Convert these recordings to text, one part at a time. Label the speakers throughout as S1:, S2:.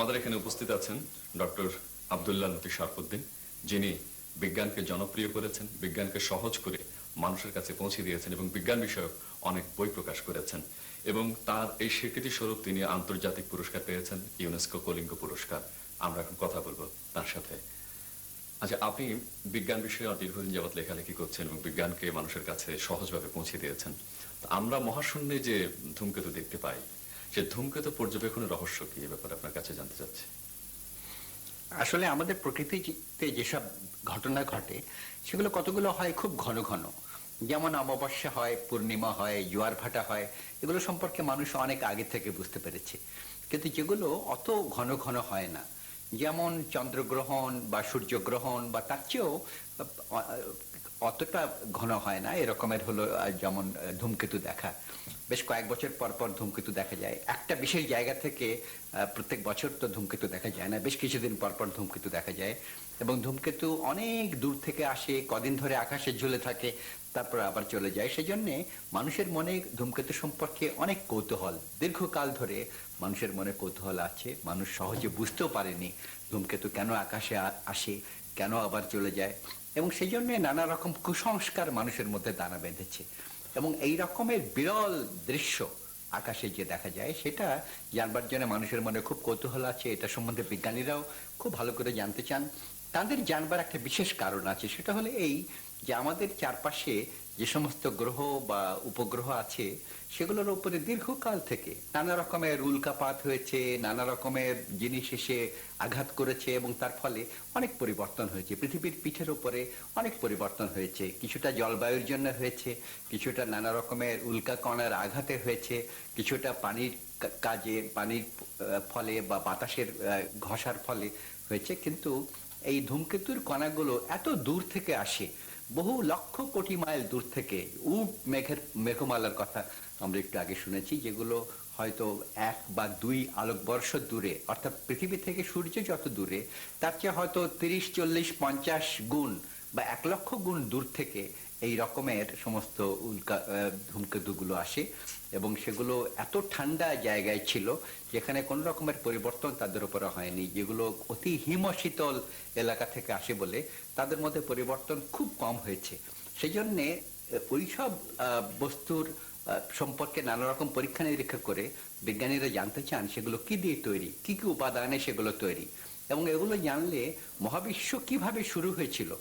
S1: আমাদের এখানে উপস্থিত আছেন ডক্টর আব্দুল্লাহ লতিফ শরফুদ্দিন, যিনি বিজ্ঞানকে জনপ্রিয় করেছেন, বিজ্ঞানকে সহজ করে মানুষের কাছে পৌঁছে দিয়েছেন এবং বিজ্ঞান বিষয়ক অনেক বই প্রকাশ করেছেন। এবং তার এই স্বীকৃতি স্বরূপ তিনি আন্তর্জাতিক পুরস্কার পেয়েছেন, ইউনেস্কো কলিঙ্গ পুরস্কার। আমরা এখন কথা বলবো তার সাথে। আচ্ছা, আপনি বিজ্ঞান বিষয়ে দীর্ঘদিন যাবৎ লেখালেখি করছেন এবং বিজ্ঞানকে মানুষের কাছে সহজভাবে পৌঁছে দিয়েছেন। আমরা মহাশূন্যে যে ধূমকেতু দেখতে পাই, সে ধূমকেতু পর্যবেক্ষণের রহস্য কি, এ ব্যাপারে আপনার কাছে জানতে চাচ্ছি।
S2: আসলে আমাদের প্রকৃতিতে যেসব ঘটনা ঘটে সেগুলো কতগুলো হয় খুব ঘন ঘন, যেমন অমাবস্যা হয়, পূর্ণিমা হয়, জোয়ার ভাটা হয়। এগুলো সম্পর্কে মানুষ অনেক আগে থেকে বুঝতে পেরেছে, কিন্তু যেগুলো অত ঘন ঘন হয় না, যেমন চন্দ্রগ্রহণ বা সূর্যগ্রহণ বা তার চেয়েও অতটা ঘন হয় না এরকমের হলো যেমন ধূমকেতু দেখা। বেশ কয়েক বছর পর পর ধূমকেতু দেখা যায়। একটা বিশেষ জায়গা থেকে প্রত্যেক বছর তো ধূমকেতু দেখা যায় না, বেশ কিছুদিন পর পর ধূমকেতু দেখা যায়। এবং ধূমকেতু অনেক দূর থেকে আসে, কদিন ধরে আকাশে ঝুলে থাকে, তারপর আবার চলে যায়। সেই জন্যে মানুষের মনে ধূমকেতু সম্পর্কে অনেক কৌতূহল, দীর্ঘকাল ধরে মানুষের মনে কৌতূহল আছে। মানুষ সহজে বুঝতেও পারেনি ধূমকেতু কেন আকাশে আসে, কেন আবার চলে যায়। এবং সেই জন্য নানা রকম কুসংস্কার মানুষের মধ্যে দানা বেঁধেছে। এবং এই রকমের বিরল দৃশ্য আকাশে যে দেখা যায়, সেটা জানবার জন্য মানুষের মনে খুব কৌতূহল আছে। এটা সম্বন্ধে বিজ্ঞানীরাও খুব ভালো করে জানতে চান। তাদের জানবার একটা বিশেষ কারণ আছে, সেটা হলো এই যে আমাদের চারপাশে যে সমস্ত গ্রহ বা উপগ্রহ আছে, সেগুলোর উপরে দীর্ঘকাল থেকে নানা রকমের উল্কাপাত হয়েছে, নানা রকমের জিনিস এসে আঘাত করেছে এবং তার ফলে অনেক পরিবর্তন হয়েছে। পৃথিবীর পিঠের উপরে অনেক পরিবর্তন হয়েছে। কিছুটা জলবায়ুর জন্য হয়েছে, কিছুটা নানা রকমের উল্কাকণার আঘাতে হয়েছে, কিছুটা পানির কাজে, পানির ফলে বা বাতাসের ঘষার ফলে হয়েছে। কিন্তু এই ধূমকেতুর কণাগুলো এত দূর থেকে আসে, বহু লক্ষ কোটি মাইল দূর থেকে। উট মেঘমালার কথা আমরা একটু আগে শুনেছি, যেগুলো হয়তো 1 বা 2 আলোকবর্ষ দূরে, অর্থাৎ পৃথিবী থেকে সূর্য যত দূরে তার চেয়ে হয়তো 30, 40, 50 গুণ বা 1 লক্ষ গুণ দূর থেকে এই রকমের সমস্ত ধূমকেতুগুলো আসে। এবং সেগুলো এত ঠান্ডা জায়গায় ছিল যেখানে কোনো রকমের পরিবর্তন তাদের উপরে হয়নি। যেগুলো অতি হিমশীতল এলাকা থেকে আসে বলে তাদের মধ্যে পরিবর্তন খুব কম হয়েছে। সেই জন্যে ওইসব বস্তুর সম্পর্কে নানা রকম পরীক্ষা নিরীক্ষা করে বিজ্ঞানীরা জানতে চান সেগুলো কি দিয়ে তৈরি, কি কি উপাদানে সেগুলো তৈরি। এবং এগুলো জানলে মহাবিশ্ব কিভাবে শুরু হয়েছিল,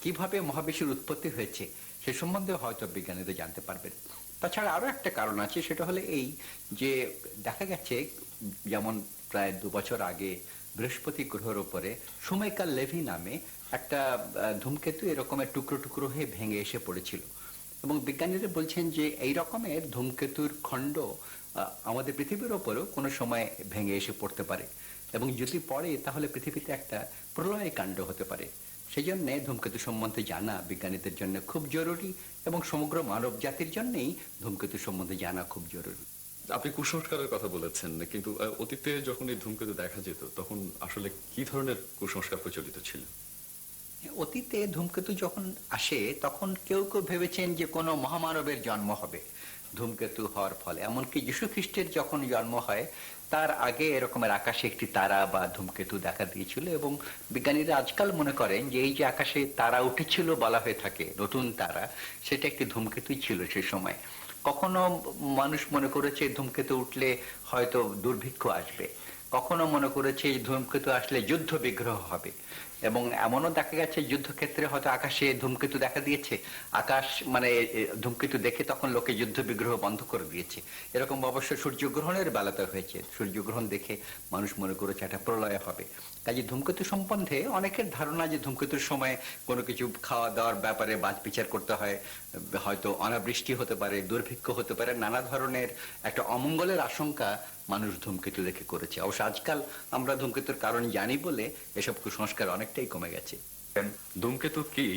S2: কিভাবে মহাবিশ্বের উৎপত্তি হয়েছে, সে সম্বন্ধে হয়তো বিজ্ঞানীরা জানতে পারবেন। তাছাড়া আরো একটা কারণ আছে, সেটা হলো এই যে দেখা গেছে যেমন প্রায় 2 বছর আগে বৃহস্পতি গ্রহের উপরে সময়কাল লেভি নামে একটা ধূমকেতু এরকমের টুকরো টুকরো হয়ে ভেঙে এসে পড়েছিল। এবং বিজ্ঞানীরা বলছেন যে এই রকমের ধূমকেতুর খণ্ড আমাদের পৃথিবীর ওপরেও কোনো সময় ভেঙে এসে পড়তে পারে, এবং যদি পড়ে তাহলে পৃথিবীতে একটা প্রলয় কাণ্ড হতে পারে। সেই জন্যে ধূমকেতু সম্বন্ধে জানা বিজ্ঞানীদের জন্য খুব জরুরি, এবং সমগ্র মানব জাতির জন্যই ধূমকেতু সম্বন্ধে জানা খুব জরুরি।
S1: আপনি কুসংস্কারের কথা বলেছেন, কিন্তু অতীতে যখন এই ধূমকেতু দেখা যেত তখন আসলে কি ধরনের কুসংস্কার প্রচলিত ছিল?
S2: অতীতে ধূমকেতু যখন আসে তখন কেউ কেউ ভেবেছেন যে কোনো মহামানবের জন্ম হবে ধূমকেতু হওয়ার ফলে। এমনকি যীশু খ্রিস্টের যখন জন্ম হয় তার আগে এরকমের আকাশে একটি তারা বা ধূমকেতু দেখা দিয়েছিল। এবং বিজ্ঞানীরা আজকাল মনে করেন যে এই যে আকাশে তারা উঠেছিল বলা হয়ে থাকে, নতুন তারা, সেটা একটি ধূমকেতুই ছিল সে সময়। কখনো মানুষ মনে করেছে ধূমকেতু উঠলে হয়তো দুর্ভিক্ষ আসবে, কখনো মনে করেছে ধূমকেতু আসলে যুদ্ধ বিগ্রহ হবে। এবং এমনও দেখা গেছে যুদ্ধক্ষেত্রে হয়তো আকাশে ধূমকেতু দেখা দিয়েছে, আকাশ মানে ধূমকেতু দেখে তখন লোকে যুদ্ধ বিগ্রহ বন্ধ করে দিয়েছে। এরকম অবশ্য সূর্যগ্রহণের বেলাতে হয়েছে, সূর্যগ্রহণ দেখে মানুষ মনে করেছে একটা প্রলয় হবে। কাজে ধূমকেতু সম্বন্ধে অনেকের ধারণা যে ধূমকেতুর সময় কোনো কিছু খাওয়া দাওয়ার ব্যাপারে বাজ বিচার করতে হয়, হয়তো অনাবৃষ্টি হতে পারে, দুর্ভিক্ষ হতে পারে, নানা ধরনের একটা অমঙ্গলের আশঙ্কা মানুষ ধূমকেতু দেখে করেছে। অবশ্য আজকাল আমরা ধূমকেতুর কারণ জানি বলে এসব কুসংস্কার অনেকটাই কমে গেছে।
S1: ধূমকেতু কি,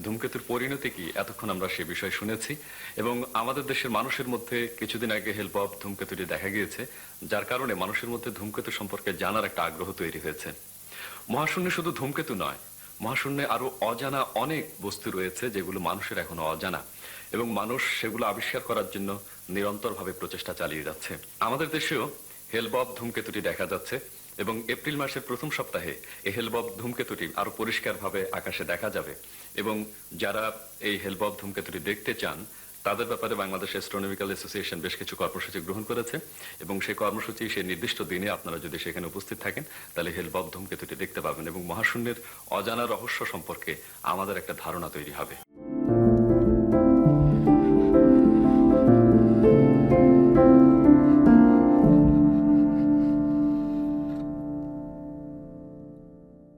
S1: ধূমকেতুর পরিণতি কি, এতক্ষণ আমরা সে বিষয়ে শুনেছি। এবং আমাদের দেশের মানুষের মধ্যে কিছুদিন আগে হেল্প অফ ধূমকেতুটি দেখা গিয়েছে, যার কারণে মানুষের মধ্যে ধূমকেতু সম্পর্কে জানার একটা আগ্রহ তৈরি হয়েছে। মহাশূন্যে শুধু ধূমকেতু নয়, মহাশূন্যে আরো অজানা অনেক বস্তু রয়েছে যেগুলো মানুষের এখনো অজানা, এবং মানুষ সেগুলো আবিষ্কার করার জন্য নিরন্তরভাবে প্রচেষ্টা চালিয়ে যাচ্ছে। আমাদের দেশেও হেলবব ধূমকেতুটি দেখা যাচ্ছে, এবং এপ্রিল মাসের প্রথম সপ্তাহে এই হেলবব ধূমকেতুটি আরো পরিষ্কারভাবে আকাশে দেখা যাবে। এবং যারা এই হেলবব ধূমকেতুটি দেখতে চান তাদের ব্যাপারে বাংলাদেশ অ্যাস্ট্রোনমিক্যাল অ্যাসোসিয়েশন বেশ কিছু কর্মসূচি গ্রহণ করেছে, এবং সেই কর্মসূচি সেই নির্দিষ্ট দিনে আপনারা যদি সেখানে উপস্থিত থাকেন তাহলে হেলবব ধূমকেতুটি দেখতে পাবেন এবং মহাশূন্যের অজানা রহস্য সম্পর্কে আমাদের একটা ধারণা তৈরি হবে।